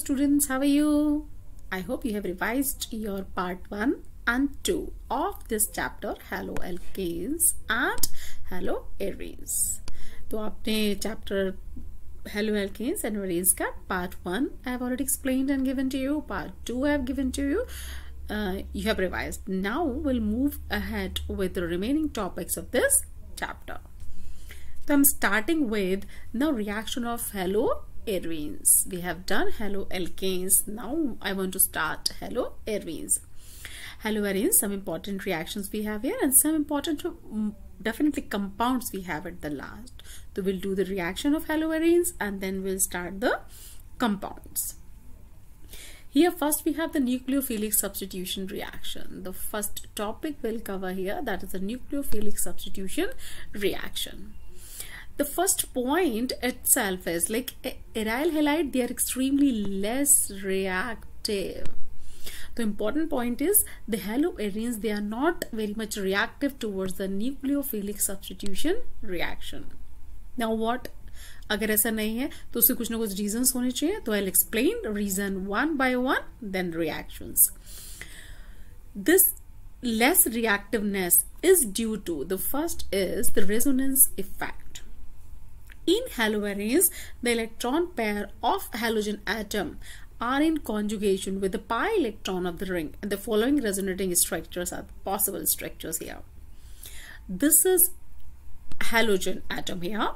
students, how are you? I hope you have revised your part 1 and 2 of this chapter haloalkanes and haloarenes. तो आपने chapter haloalkanes and arenes का part 1 I have already explained and given to you. Part 2 I have given to you. You have revised. Now we'll move ahead with the remaining topics of this chapter. So I'm starting with now reaction of haloarenes. We have done haloalkanes. Now I want to start haloarenes. Haloarenes, some important reactions we have here and some important definitely compounds we have at the last. So we'll do the reaction of haloarenes and then we'll start the compounds. Here first we have the nucleophilic substitution reaction. The first topic we'll cover here, that is the nucleophilic substitution reaction. The first point itself is like aryl halide, they are extremely less reactive. The important point is the haloarenes, they are not very much reactive towards the nucleophilic substitution reaction. Now what? अगर ऐसा नहीं है तो उसके कुछ ना कुछ reasons होने चाहिए. तो I'll explain reason one by one, then reactions. This less reactiveness is due to, the first is the resonance effect. In haloarenes, the electron pair of halogen atom are in conjugation with the pi electron of the ring, and the following resonating structures are possible structures here. This is halogen atom here.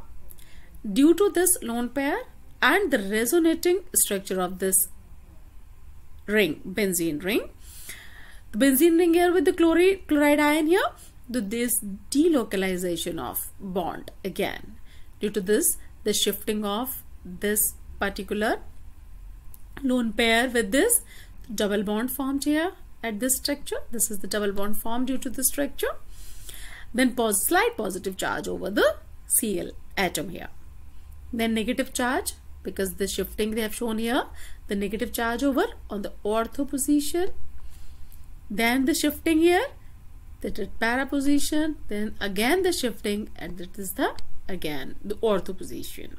Due to this lone pair and the resonating structure of this ring, benzene ring, the benzene ring here with the chloride ion here, this delocalization of bond again. Due to this, the shifting of this particular lone pair with this double bond formed here at this structure. This is the double bond formed due to this structure. Then slight positive charge over the Cl atom here. Then negative charge, because the shifting they have shown here, the negative charge over on the ortho position. Then the shifting here, that is para position. Then again the shifting, and that is the again the ortho position.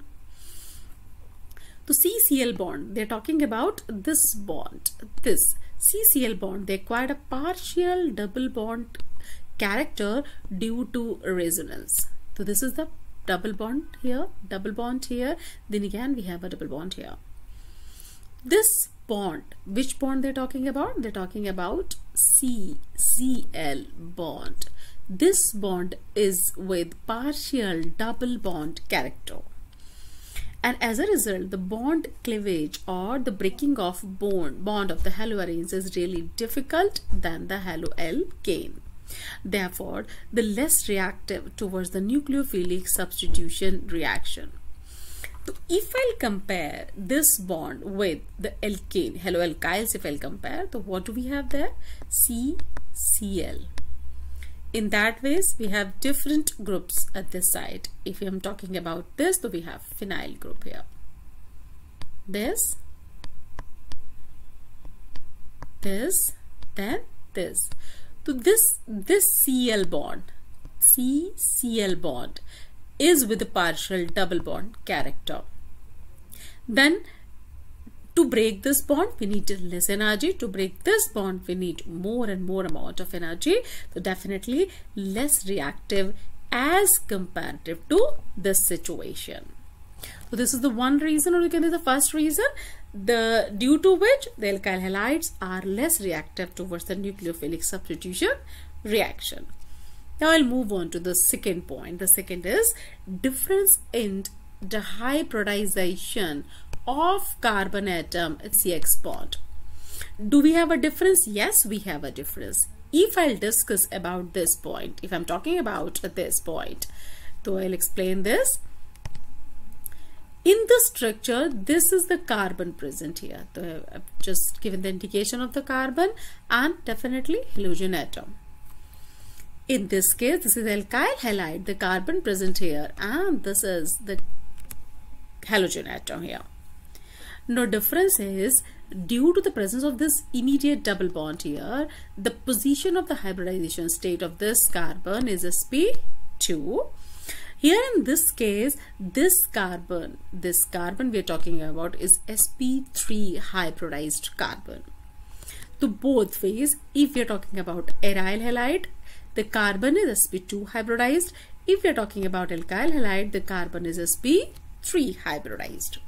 So CCl bond, they're talking about this bond, this CCl bond, they acquired a partial double bond character due to resonance. So this is the double bond here, then again we have a double bond here. This bond, which bond they're talking about? They're talking about CCl bond. This bond is with partial double bond character, and as a result the bond cleavage or the breaking of bond of the haloarenes is really difficult than the haloalkane. Therefore the less reactive towards the nucleophilic substitution reaction. So if I'll compare this bond with the alkane, haloalkyls, if I'll compare, so what do we have there? CCl. In that ways we have different groups at this side. If I'm talking about this, so we have phenyl group here. This, then this. So this CCl bond is with a partial double bond character. Then to break this bond we need less energy. To break this bond we need more and more amount of energy. So definitely less reactive as comparative to this situation. So this is the one reason, or you can say the first reason, due to which the alkyl halides are less reactive towards the nucleophilic substitution reaction. Now I'll move on to the second point. The second is difference in the hybridization of carbon atom at CX bond. Do we have a difference? Yes, we have a difference. If I'll discuss about this point, if I'm talking about this point, so I'll explain this. In the structure, this is the carbon present here. So I've just given the indication of the carbon and definitely halogen atom. In this case, this is alkyl halide, the carbon present here, and this is the halogen atom here. No difference is due to the presence of this immediate double bond here, the position of the hybridization state of this carbon is sp2. Here in this case, this carbon we are talking about is sp3 hybridized carbon. So both ways, if we are talking about aryl halide, the carbon is sp2 hybridized. If we are talking about alkyl halide, the carbon is sp3 hybridized.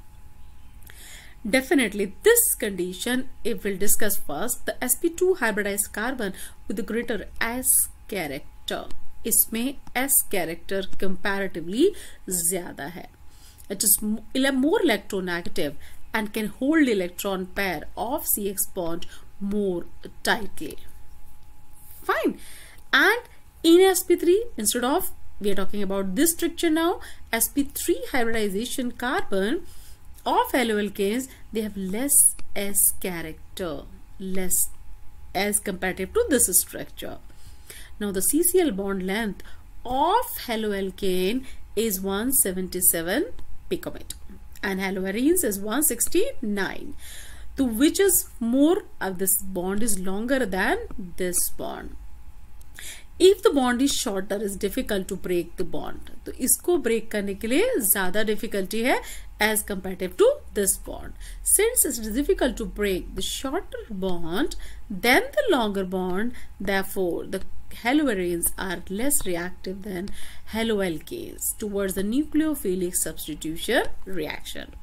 Definitely this condition, if we'll discuss first, the sp2 hybridized carbon with the greater s character. इसमें s character comparatively ज़्यादा है. It is more electronegative and can hold electron pair of CX bond more tightly. Fine. And in sp3, instead of, we are talking about this structure now, sp3 hybridization carbon of haloalkanes, they have less s character, less as comparative to this structure. Now the CCl bond length of haloalkane is 177 picometer and haloarenes is 169. So which is more, this bond is longer than this bond. If the bond is shorter, it's difficult to break the bond. तो इसको break करने के लिए ज़्यादा difficulty है as comparative to this bond. Since it is difficult to break the shorter bond than the longer bond, therefore the haloarenes are less reactive than haloalkanes towards the nucleophilic substitution reaction.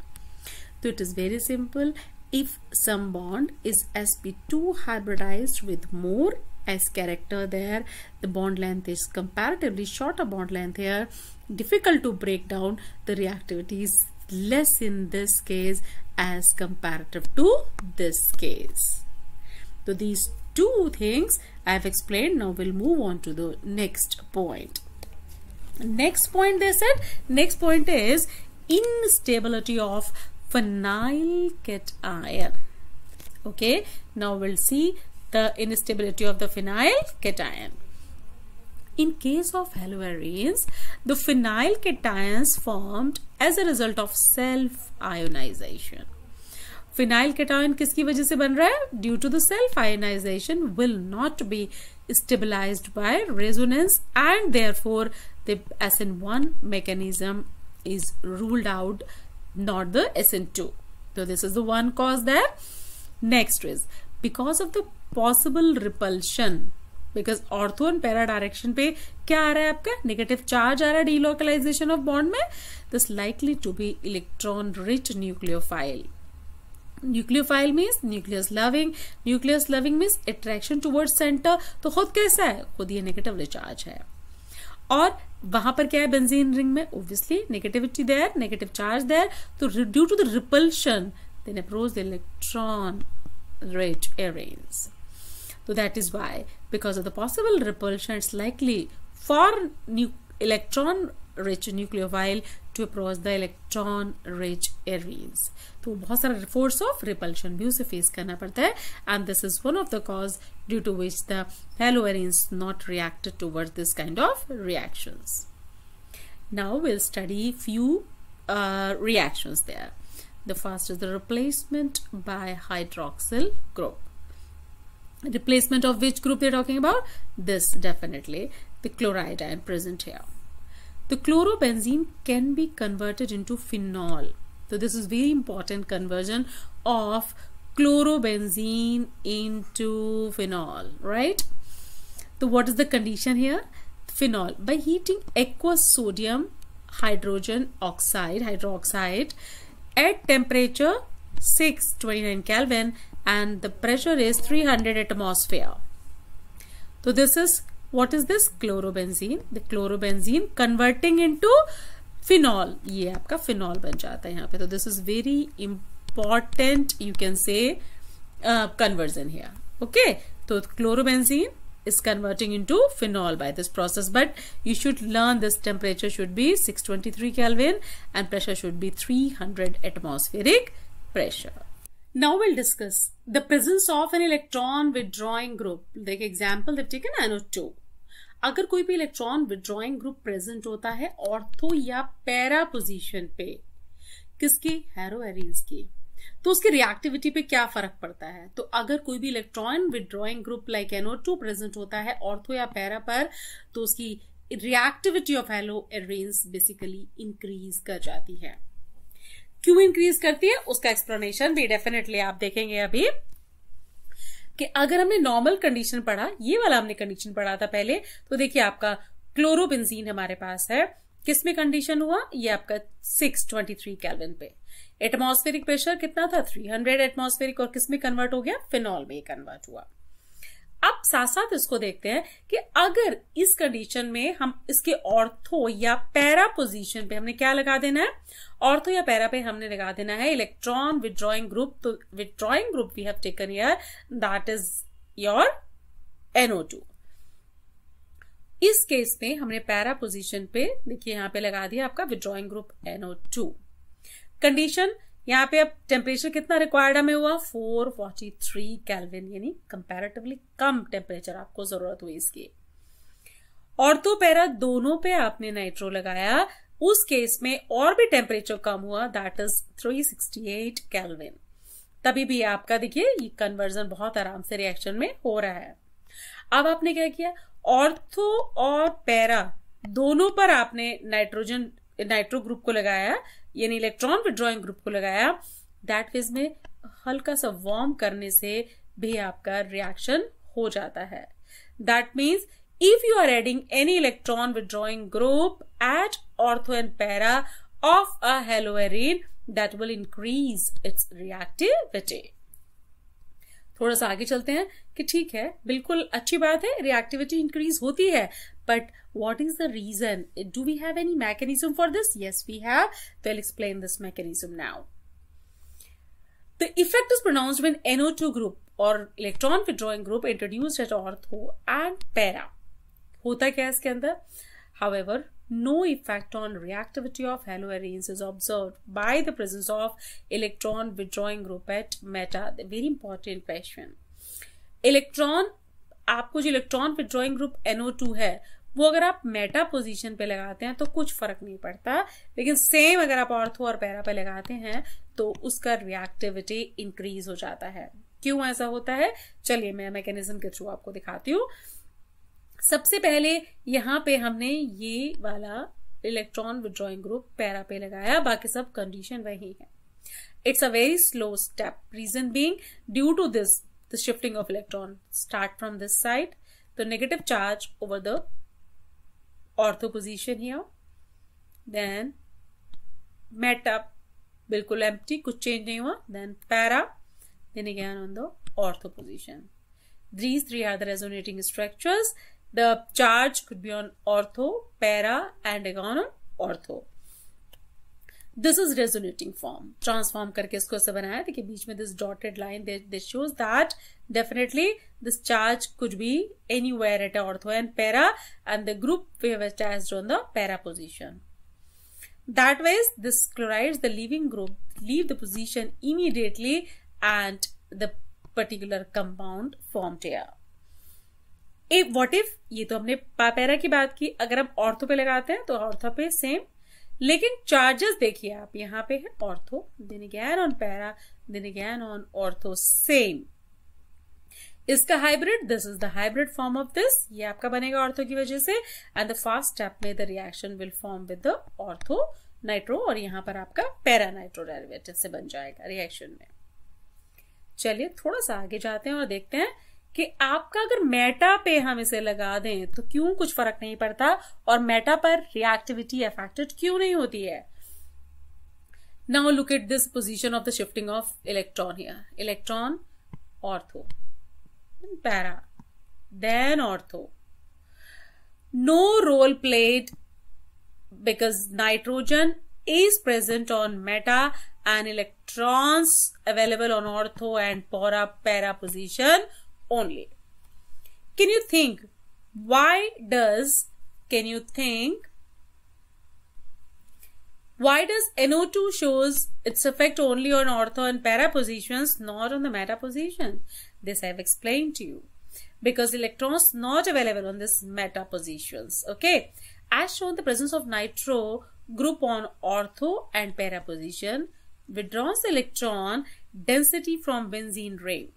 So it is very simple. If some bond is sp2 hybridized with more s character there, the bond length is comparatively shorter bond length here, difficult to break down, the reactivity is less in this case as comparative to this case. So these two things I have explained. Now we'll move on to the next point. Next point, they said, next point is instability of phenyl cation. Okay, now we'll see the instability of the phenyl cation. In case of haloarenes, the phenyl cations formed as a result of self ionization. Phenyl cation किसकी वजह से बन रहा है? Due to the self ionization will not be stabilized by resonance and therefore the SN1 mechanism is ruled out, not the SN2. So this is the one cause there. Next is because of the possible repulsion, because ortho and para direction पे क्या आ रहा है आपका? Negative charge आ रहा है delocalization of bond में. This likely to be electron rich nucleophile. Nucleophile means nucleus loving. Nucleus loving means attraction towards center. तो खुद कैसा है? खुद ये negative charge है. और वहां पर क्या है बेंजीन रिंग में? Obviously negativity there, negative charge there. तो due to the repulsion, then approach the electron rich arenes. So that is why, because of the possible repulsion, it's likely for electron rich nucleophile to approach the electron rich arenes. तो बहुत सारा force of repulsion भी उसे face करना पड़ता है, and this is one of the cause due to which the haloarenes not reacted towards this kind of reactions. Now we'll study few reactions there. The first is the replacement by hydroxyl group. Replacement of which group they're talking about? This, definitely the chloride ion present here. The chlorobenzene can be converted into phenol. So this is very important conversion of chlorobenzene into phenol, right? So what is the condition here? Phenol, by heating aqueous sodium hydroxide at temperature 629 Kelvin and the pressure is 300 atmosphere. So this is, what is this? Chlorobenzene. The chlorobenzene converting into phenol. ये आपका phenol बन जाता है यहाँ पे. So this is very important, you can say, conversion here. Okay. So chlorobenzene is converting into phenol by this process, but you should learn this temperature should be 623 Kelvin and pressure should be 300 atmospheric pressure. Now we'll discuss the presence of an electron withdrawing group. Like example, they've taken NO2. अगर कोई भी electron withdrawing group present होता है ortho या para position पे, किसके? Haloarenes की, तो उसकी रिएक्टिविटी पे क्या फर्क पड़ता है? तो अगर कोई भी electron withdrawing group like NO2 present होता है ऑर्थो या पैरा पर, तो उसकी reactivity of hello arenes basically increase कर जाती है। क्यों इंक्रीज करती है उसका एक्सप्लेनेशन भी डेफिनेटली आप देखेंगे अभी, कि अगर हमने नॉर्मल कंडीशन पढ़ा, ये वाला हमने कंडीशन पढ़ा था पहले, तो देखिए आपका क्लोरोबेंजीन हमारे पास है, किसमें कंडीशन हुआ, ये आपका 623 केल्विन पे। एटमॉस्फेरिक प्रेशर कितना था, 300 एटमॉस्फेरिक, और किसमें कन्वर्ट हो गया, फिनॉल में कन्वर्ट हुआ। अब साथ साथ इसको देखते हैं कि अगर इस कंडीशन में हम इसके ऑर्थो या पैरा पोजीशन पे हमने क्या लगा देना है, ऑर्थो या पैरा पे हमने लगा देना है इलेक्ट्रॉन विड्रॉइंग ग्रुप। तो withdrawing group we have taken here, that is your NO2। इस केस में हमने पैरा पोजीशन पे देखिए यहां पे लगा दिया आपका विड्रॉइंग ग्रुप NO2। कंडीशन यहाँ पे अब टेम्परेचर कितना रिक्वायर्ड हमें हुआ, 443 केल्विन, यानी कंपैरेटिवली कम टेम्परेचर आपको जरूरत हुई इसकी। ऑर्थो पैरा दोनों पे आपने नाइट्रो लगाया, उस केस में और भी टेम्परेचर कम हुआ, दैट इज 368 केल्विन। तभी भी आपका देखिए ये कन्वर्जन बहुत आराम से रिएक्शन में हो रहा है। अब आपने क्या किया, ऑर्थो और पैरा दोनों पर आपने नाइट्रो ग्रुप को लगाया, यानी इलेक्ट्रॉन विड्रॉइंग ग्रुप को लगाया। दैट फेज में हल्का सा वार्म करने से भी आपका रिएक्शन हो जाता है। That means if you are adding any electron withdrawing group at ortho and para of a haloarene, that will increase its reactivity. थोड़ा सा आगे चलते हैं कि ठीक है, बिल्कुल अच्छी बात है, रिएक्टिविटी इंक्रीज होती है, but what is the reason? Do we have any mechanism for this? Yes, we have. So I'll explain this mechanism now. The effect is pronounced when NO2 group or electron withdrawing group introduced at ortho and para. होता क्या है इसके अंदर? However, no effect on reactivity of haloarenes is observed by the presence of electron withdrawing group at meta. The very important question. Electron, आपको जो electron withdrawing group NO2 है वो अगर आप मेटा पोजीशन पे लगाते हैं तो कुछ फर्क नहीं पड़ता, लेकिन सेम अगर आप ऑर्थो और पैरा पे लगाते हैं तो उसका रिएक्टिविटी इंक्रीज हो जाता है। क्यों ऐसा होता है, चलिए मैं मैकेनिज्म के थ्रू आपको दिखाती हूँ। सबसे पहले यहां पे हमने ये वाला इलेक्ट्रॉन विड्रॉइंग ग्रुप पैरा पे लगाया, बाकी सब कंडीशन वही है। It's a very slow step, reason being due to this the shifting of electron start from this side, the negative charge over the ortho position here, then meta बिल्कुल empty, कुछ change नहीं हुआ, then para, then again on the ortho position. These three are the resonating structures. The charge could be on ortho, para and again on ortho. This is resonating form. Transform करके इसको ऐसे बनाया, देखिए बीच में this dotted line, this shows that definitely this charge could be anywhere at ortho and para, and the group we have attached on the para position. That way, this chlorides, the leaving group, leave the position immediately, and the particular compound formed here. What if, ये तो हमने para की बात की, अगर हम ortho पे लगाते हैं तो ऑर्थो पे सेम, लेकिन चार्जेस देखिए आप, यहां पे है ortho, then again on para, then again on ortho, same. इसका hybrid, this is the hybrid form of this, ये आपका बनेगा ऑर्थो की वजह से, एंड द फर्स्ट स्टेप में the reaction will form with the ortho nitro, और यहां पर आपका पैरा नाइट्रो डेरिवेटिव से बन जाएगा रिएक्शन में। चलिए थोड़ा सा आगे जाते हैं और देखते हैं कि आपका अगर मेटा पे हम इसे लगा दें तो क्यों कुछ फर्क नहीं पड़ता, और मेटा पर रिएक्टिविटी अफेक्टेड क्यों नहीं होती है। Now look at this position of the shifting of electron here, electron ortho, para, then ortho, no role played because nitrogen is present on meta and electrons available on ortho and para position only. Can you think why does NO2 shows its effect only on ortho and para positions, not on the meta position? This I have explained to you. Because electrons not available on this meta positions. Okay. As shown, the presence of nitro group on ortho and para position withdraws the electron density from benzene ring.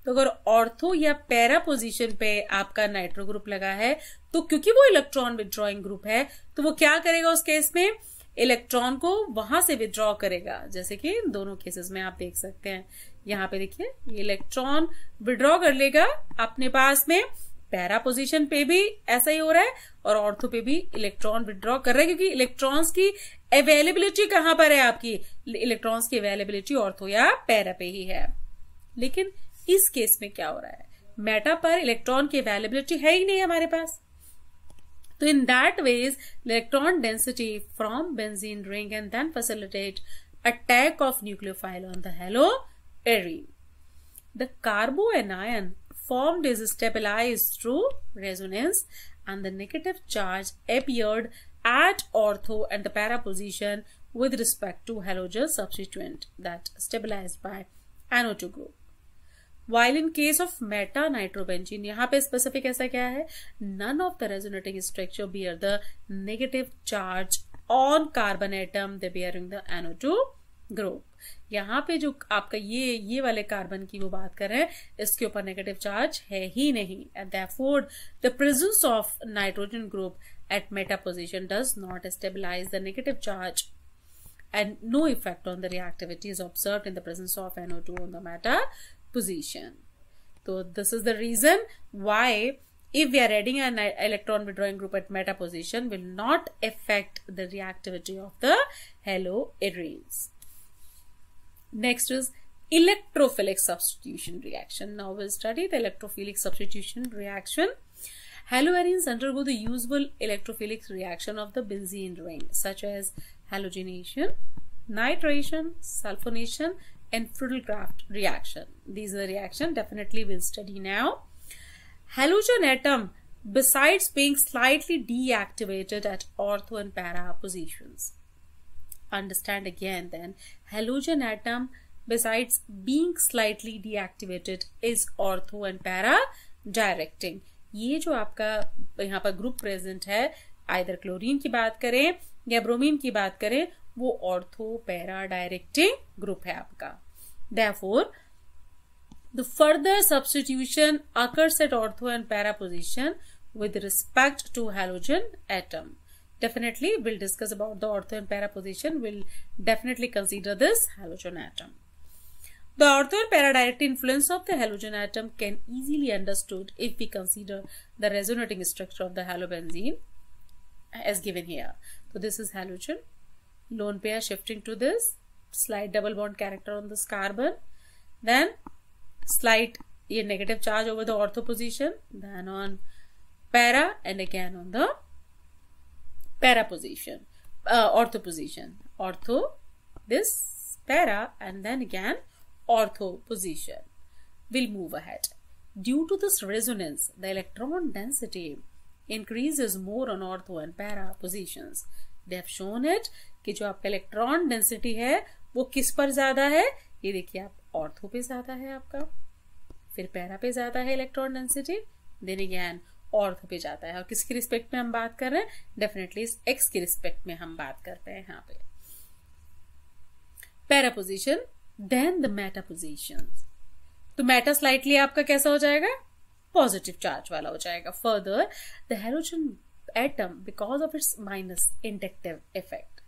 तो अगर ortho या para position पे आपका nitro group लगा है तो क्योंकि वो इलेक्ट्रॉन विदड्रॉइंग ग्रुप है तो वो क्या करेगा उस केस में, इलेक्ट्रॉन को वहां से विदड्रॉ करेगा, जैसे कि इन दोनों केसेस में आप देख सकते हैं। यहाँ पे देखिए ये इलेक्ट्रॉन विदड्रॉ कर लेगा अपने पास में, पैरा पोजीशन पे भी ऐसा ही हो रहा है और ऑर्थो पे भी इलेक्ट्रॉन विदड्रॉ कर रहा है, क्योंकि इलेक्ट्रॉन्स की अवेलेबिलिटी कहां पर है आपकी, इलेक्ट्रॉन्स की अवेलेबिलिटी ऑर्थो या पैरा पे ही है। लेकिन इस केस में क्या हो रहा है, मेटा पर इलेक्ट्रॉन की अवेलेबिलिटी है ही नहीं हमारे पास। तो in that ways, electron density from benzene ring and then facilitate attack of nucleophile on the haloarine. The carboanion formed is stabilized through resonance and the negative charge appeared at ortho and the para position with respect to halogen substituent that stabilized by NO2 group. While in case of meta nitrobenzene, यहाँ पे specific ऐसा क्या है, none of the resonating structure bear the negative charge on carbon atom, they bearing the NO2 group. यहाँ पे जो आपका ये वाले कार्बन की वो बात कर रहे हैं, इसके ऊपर नेगेटिव चार्ज है ही नहीं, and therefore the presence of nitrogen group at meta position does not stabilize the negative charge and no effect on the reactivity is observed in the presence of NO2 on the meta position. So this is the reason why if we are adding an electron withdrawing group at meta position will not affect the reactivity of the haloarenes. Next is electrophilic substitution reaction. Now we'll study the electrophilic substitution reaction. Haloarenes undergo the usual electrophilic reaction of the benzene ring such as halogenation, nitration, sulfonation and Friedel-Crafts reaction. These are the reaction definitely we'll study now. Halogen atom, besides being slightly deactivated at ortho and para positions. Understand again then, halogen atom besides being slightly deactivated is ortho and para directing. ये जो आपका यहाँ पर group present है, either chlorine की बात करें या ब्रोमीन की बात करें, वो ऑर्थो पैरा डायरेक्टिंग ग्रुप है आपका। Therefore, the further substitution occurs at ortho and para position with respect to halogen atom. Definitely, we'll discuss about the ortho and para position. We'll definitely consider this halogen atom. The ortho and para direct influence of the halogen atom can easily understood if we consider the resonating structure of the halobenzene as given here. So this is halogen. Lone pair shifting to this, slight double bond character on this carbon, then slight negative charge over the ortho position, then on para and again on the para position, ortho position, ortho, this para and then again ortho position. We'll move ahead. Due to this resonance, the electron density increases more on ortho and para positions. They have shown it कि जो आपका electron density है वो किस पर ज्यादा है, ये देखिए आप ऑर्थो पे ज्यादा है आपका, फिर पैरा पे ज्यादा है electron density, then again ortho पे जाता है। और किसके रिस्पेक्ट में हम बात कर रहे हैं, डेफिनेटली इस एक्स के रिस्पेक्ट में हम बात करते हैं यहाँ पे। Para position, then the meta position. तो मेटा स्लाइटली आपका कैसा हो जाएगा, पॉजिटिव चार्ज वाला हो जाएगा। Further the halogen atom because of its minus inductive effect,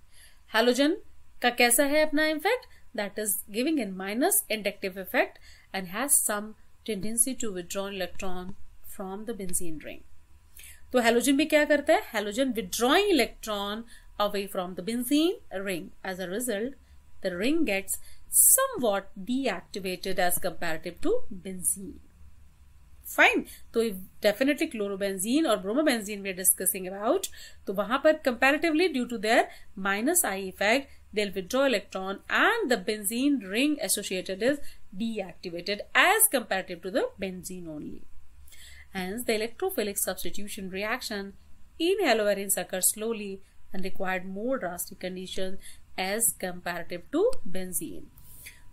halogen का कैसा है अपना effect, that is giving in minus inductive effect and has some tendency to withdraw electron from the benzene ring. तो halogen भी क्या करता है, halogen withdrawing electron away from the benzene ring, as a result the ring gets somewhat deactivated as comparative to benzene. Fine. तो definitely chlorobenzene और bromobenzene we are discussing about. तो वहां पर comparatively due to their minus I effect, they'll withdraw electron and the benzene ring associated is deactivated as comparative to the benzene only. Hence, the electrophilic substitution reaction in haloarenes occurs slowly and required more drastic conditions as comparative to benzene.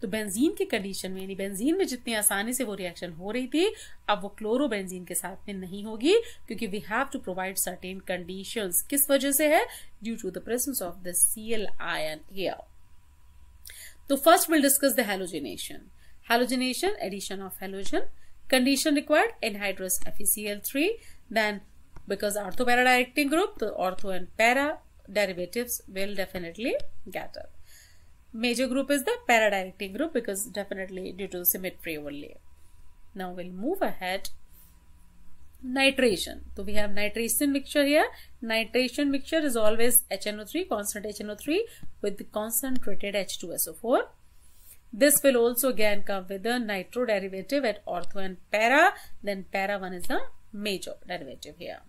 तो benzene की condition में, यानी benzene में जितनी आसानी से वो reaction हो रही थी, अब वो क्लोरोबेंजीन के साथ में नहीं होगी, क्योंकि we have to provide certain conditions. किस वजह से है, due to the presence of the Cl ion here. तो first will discuss the halogenation. Halogenation, addition of halogen, condition required anhydrous FeCl3, then because ortho-para directing group, the ortho and para derivatives will definitely gather. Major group is the para directing group because definitely due to symmetry only. Now we'll move ahead. Nitration. So we have nitration mixture here. Nitration mixture is always HNO3, constant HNO3 with the concentrated H2SO4. This will also again come with the nitro derivative at ortho and para. Then para 1 is the major derivative here.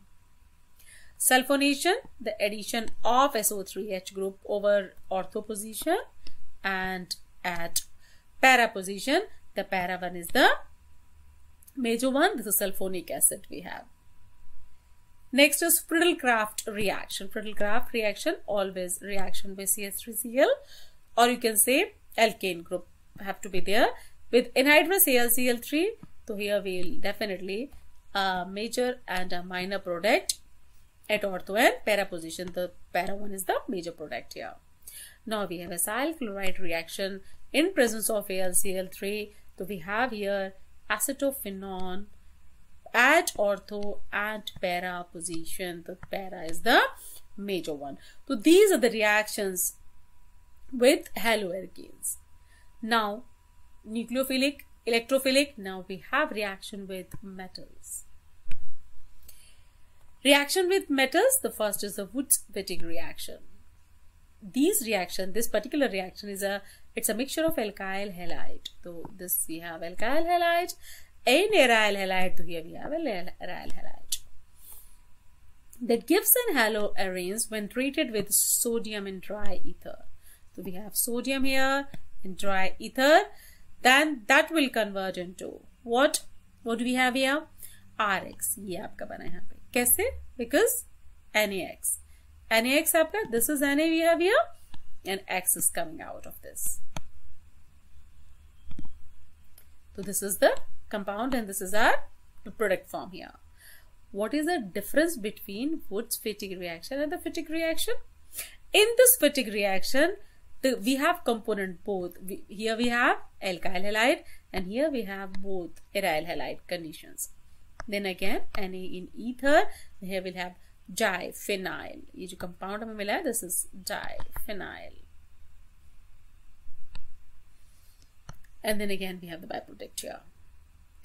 Sulfonation, the addition of SO3H group over ortho position, and at para position, the para 1 is the major one. This is sulfonic acid we have. Next is Friedel-Crafts reaction. Friedel-Crafts reaction, always reaction with CH3Cl, or you can say alkane group have to be there with anhydrous AlCl3. So here we will definitely a major and a minor product at ortho and para position. The para 1 is the major product here. Now we have acyl chloride reaction in presence of AlCl3. So we have here acetophenone at ortho and para position. The para is the major one. So these are the reactions with haloalkanes. Now nucleophilic, electrophilic. Now we have reaction with metals. Reaction with metals, the first is the Wurtz-Wittig reaction. This particular reaction is it's a mixture of alkyl halide. So this we have alkyl halide and aryl halide. So here we have aryl halide. That gives an haloarenes when treated with sodium in dry ether. So we have sodium here in dry ether. Then that will convert into what? What do we have here? RX. ये आपका बना है यहाँ पे. कैसे? Because NaX. NaX आपका, this is Na we have here, and X is coming out of this. So this is the compound and this is our product form here. What is the difference between Wurtz-Wittig reaction and the Wittig reaction? In this Wittig reaction, we have component both. Here we have alkyl halide and here we have both aryl halide conditions. Then again Na in ether, here we'll have diphenyl. ये जो compound हमें मिला है, this is diphenyl. And then again we have the byproduct here.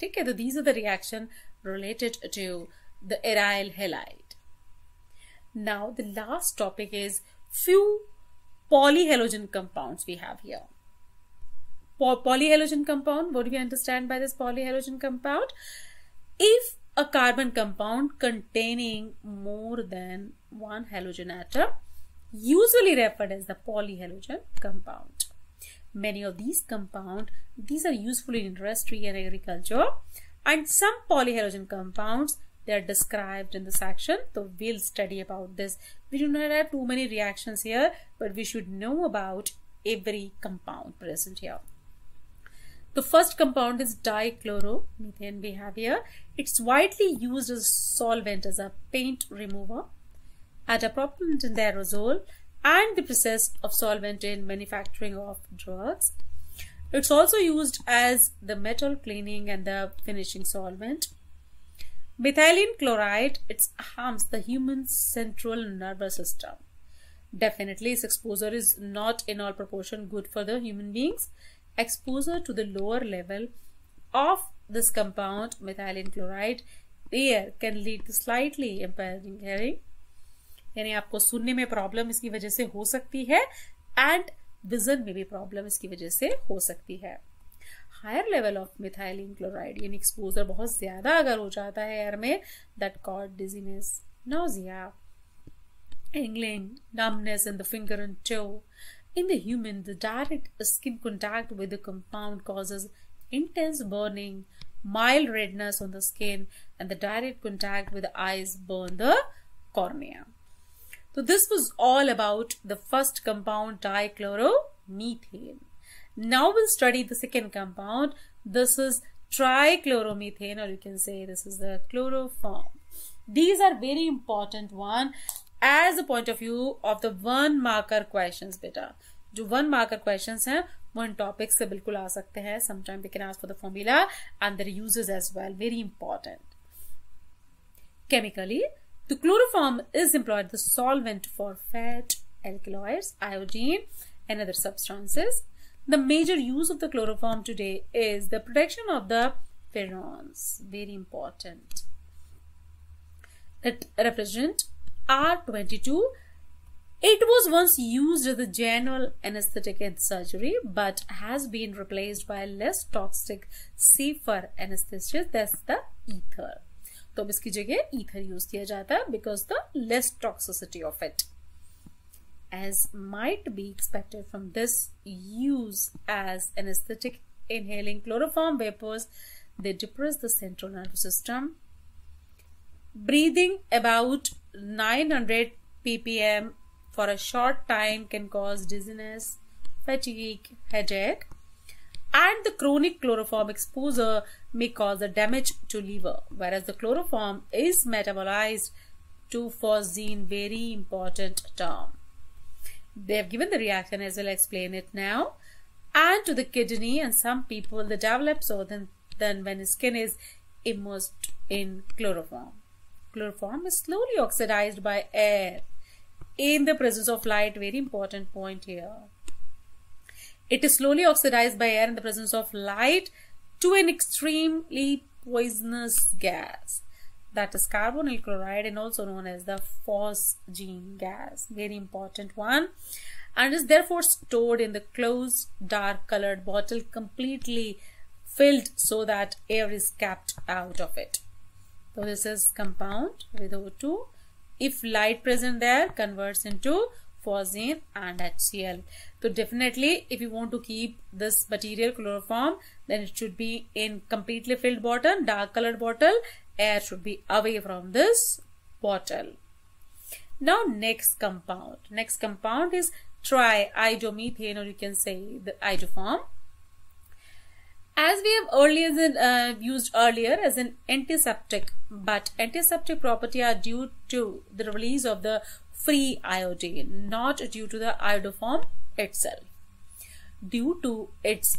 ठीक है, so these are the reaction related to the aryl halide. Now the last topic is few polyhalogen compounds we have here. Polyhalogen compound, what do we understand by this polyhalogen compound? If a carbon compound containing more than one halogen atom, usually referred as the polyhalogen compound. Many of these compounds, these are useful in industry and agriculture, and some polyhalogen compounds, they are described in the section. So we'll study about this. We do not have too many reactions here, but we should know about every compound present here. The first compound is dichloromethane we have here. It's widely used as solvent, as a paint remover, as a propellant in the aerosol, and the process of solvent in manufacturing of drugs. It's also used as the metal cleaning and the finishing solvent. Methylene chloride, it harms the human central nervous system. Definitely, its exposure is not in all proportion good for the human beings. Exposure to the lower level of this compound, methylene chloride, there can lead to slightly impairing hearing. यानी आपको सुनने में problem इसकी वजह से हो सकती है, एंड विजन में भी प्रॉब्लम इसकी वजह से हो सकती है. Higher level of methylene chloride यानी एक्सपोजर बहुत ज्यादा अगर हो जाता है एयर में, that cause dizziness, nausea, tingling, numbness in the finger and toe. In the human, the direct skin contact with the compound causes intense burning, mild redness on the skin, and the direct contact with the eyes burn the cornea. So this was all about the first compound, dichloromethane. Now we'll study the second compound. This is trichloromethane, or you can say this is the chloroform. These are very important one as a point of view of the one marker questions beta. जो one marker questions हैं वो इन topics से बिल्कुल आ सकते हैं. Sometimes they can ask for the formula and their uses as well. Very important. Chemically, The chloroform is employed as a solvent for fat, alkaloids, iodine, and other substances. The major use of the chloroform today is the protection of the pherons. Very important. It represents R22. It was once used as a general anesthetic in surgery, but has been replaced by less toxic, safer anesthesia. That's the ether. तो अब इसकी जगह ether use किया जाता है because the less toxicity of it. As might be expected from this use as anesthetic, inhaling chloroform vapors, they depress the central nervous system. Breathing about 900 ppm for a short time can cause dizziness, fatigue, headache, and the chronic chloroform exposure may cause a damage to liver, whereas the chloroform is metabolized to phosgene. Very important term. They have given the reaction as well. Explain it now. And to the kidney, and some people they develop so then when skin is immersed in chloroform. Chloroform is slowly oxidized by air in the presence of light. Very important point here. It is slowly oxidized by air in the presence of light to an extremely poisonous gas, that is carbonyl chloride, and also known as the phosgene gas. Very important one. And is therefore stored in the closed dark colored bottle, completely filled so that air is kept out of it. So this is compound with O2. If light present there, converts into phosgene and HCl. So definitely if you want to keep this material chloroform, then it should be in completely filled bottle, dark colored bottle. Air should be away from this bottle. Now next compound. Next compound is triiodomethane, or you can say the iodoform. As we have used earlier as an antiseptic, but antiseptic property are due to the release of the free iodine, not due to the iodoform itself. Due to its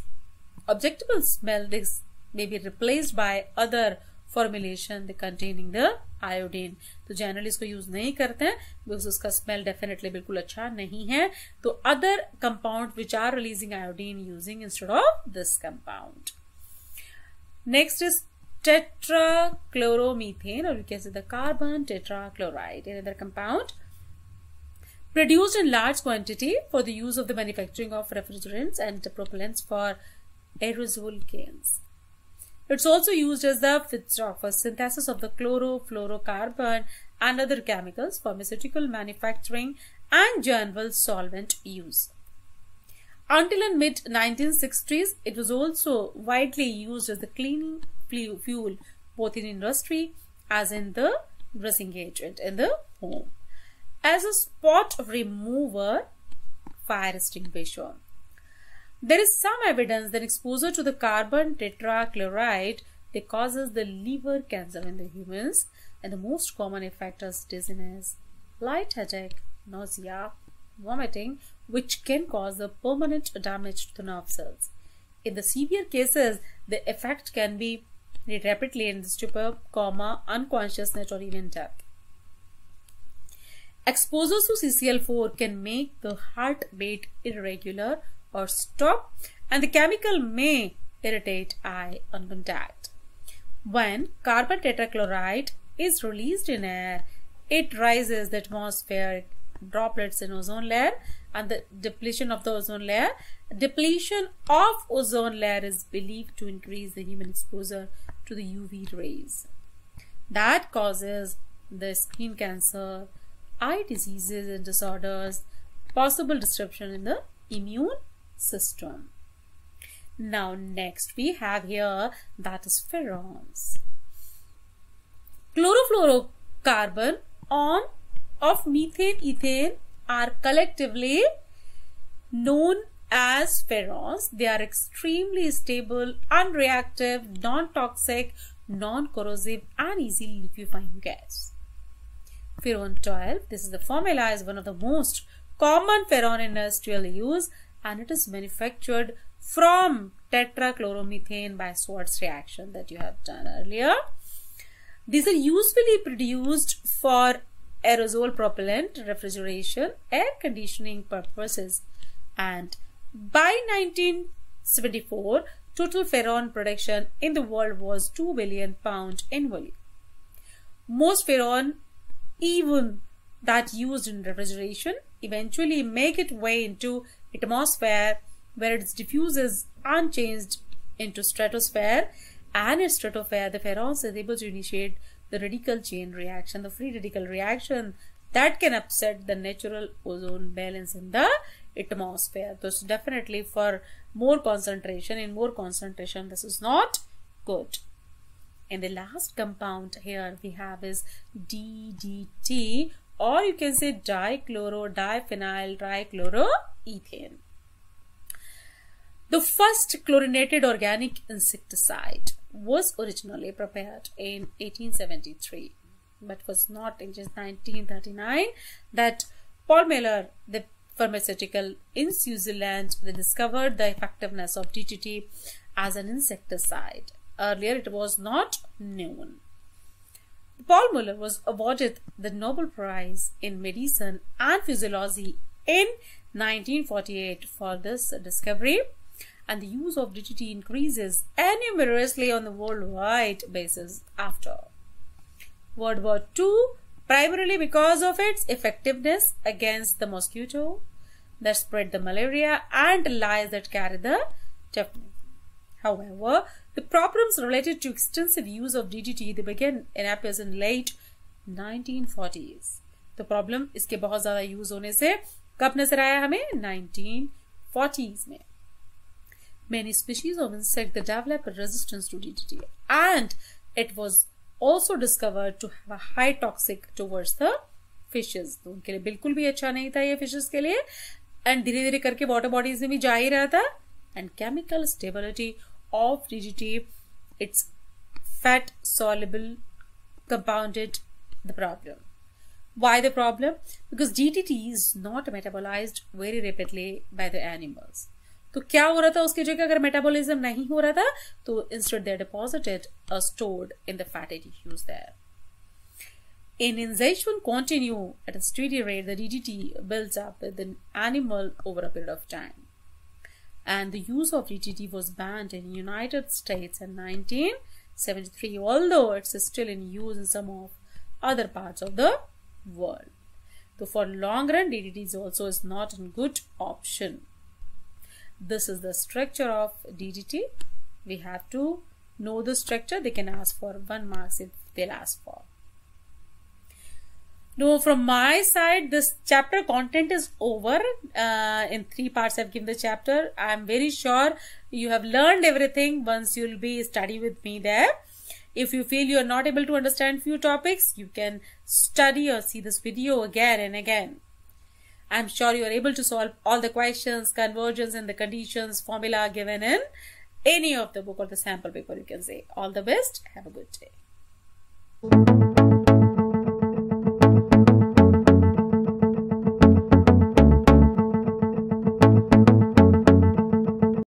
objectable smell, this may be replaced by other formulation containing the iodine. तो generally इसको use नहीं करते हैं because उसका smell definitely बिल्कुल अच्छा नहीं है. तो other compound which are releasing iodine using instead of this compound. Next is tetrachloromethane, or you can say the carbon tetrachloride, another compound produced in large quantity for the use of the manufacturing of refrigerants and propellants for aerosol cans. It's also used as the feedstock for synthesis of the chlorofluorocarbon and other chemicals, pharmaceutical manufacturing, and general solvent use. Until in mid-1960s, it was also widely used as the cleaning fuel both in industry as in the dressing agent in the home, as a spot remover, fire extinguisher. There is some evidence that exposure to the carbon tetrachloride causes the liver cancer in the humans, and the most common effect is dizziness, light headache, nausea, vomiting, which can cause the permanent damage to the nerve cells. In the severe cases, the effect can be rapidly in stupor, coma, unconsciousness, or even death. Exposure to CCl4 can make the heartbeat irregular or stop, and the chemical may irritate eye on contact. When carbon tetrachloride is released in air, it rises the atmospheric droplets in ozone layer, and the depletion of the ozone layer. Depletion of ozone layer is believed to increase the human exposure to the UV rays. That causes the skin cancer, eye diseases and disorders, possible disruption in the immune system. Now next we have here that is pherons. Chlorofluorocarbon of methane, ethane are collectively known as pherons. They are extremely stable, unreactive, non-toxic, non-corrosive, and easily liquefying gas. Pheron 12, this is the formula, is one of the most common pheron in industrial use, and it is manufactured from tetrachloromethane by Schwartz reaction that you have done earlier. These are usually produced for aerosol propellant, refrigeration, air conditioning purposes. And by 1974, total Pharon production in the world was 2 billion pounds annually. Most Pharon, even that used in refrigeration, eventually make its way into atmosphere, where it diffuses unchanged into stratosphere, and in stratosphere the Pharons is able to initiate the radical chain reaction, the free radical reaction that can upset the natural ozone balance in the atmosphere. So definitely for more concentration, this is not good. And the last compound here we have is DDT, or you can say dichloro-diphenyl trichloroethane. The first chlorinated organic insecticide was originally prepared in 1873, but was not in just 1939 that Paul Muller, the pharmaceutical in Switzerland, they discovered the effectiveness of DDT as an insecticide. Earlier it was not known. Paul Muller was awarded the Nobel Prize in Medicine and Physiology in 1948 for this discovery, and the use of DDT increases enormously on the worldwide basis after World War II, primarily because of its effectiveness against the mosquito that spread the malaria and lice that carry the tetanus. However, the problems related to extensive use of DDT they began in appears in late 1940s. तो problem इसके बहुत ज़्यादा use होने से कब नजर आया हमें 1940s में. Many species of insect that develop resistance to DDT, and it was also discovered to have a high toxic towards the fishes. तो उनके लिए बिल्कुल भी अच्छा नहीं था ये fishes के लिए, and धीरे धीरे करके water bodies में भी जा ही रहा था. And chemical stability of DDT, it's fat soluble compounded the problem. Why the problem? Because DDT is not metabolized very rapidly by the animals. तो क्या हो रहा था उसकी जगह, अगर मेटाबॉलिज्म नहीं हो रहा था तो instead they are deposited or stored in the fatty tissues there. Inhalation continue at a steady rate. The DDT builds up with the animal over a period of time. And the use of DDT was banned in the United States in 1973, although it's still in use in some of other parts of the world. So for long run, DDT also is not a good option. This is the structure of DDT. We have to know the structure. They can ask for 1 mark if they'll ask for. Now, from my side, this chapter content is over. In 3 parts, I've given the chapter. I'm very sure you have learned everything once you'll be study with me there. If you feel you're not able to understand few topics, you can study or see this video again and again. I'm sure you are able to solve all the questions, conversions, and the conditions, formula given in any of the book or the sample paper, you can say. All the best. Have a good day.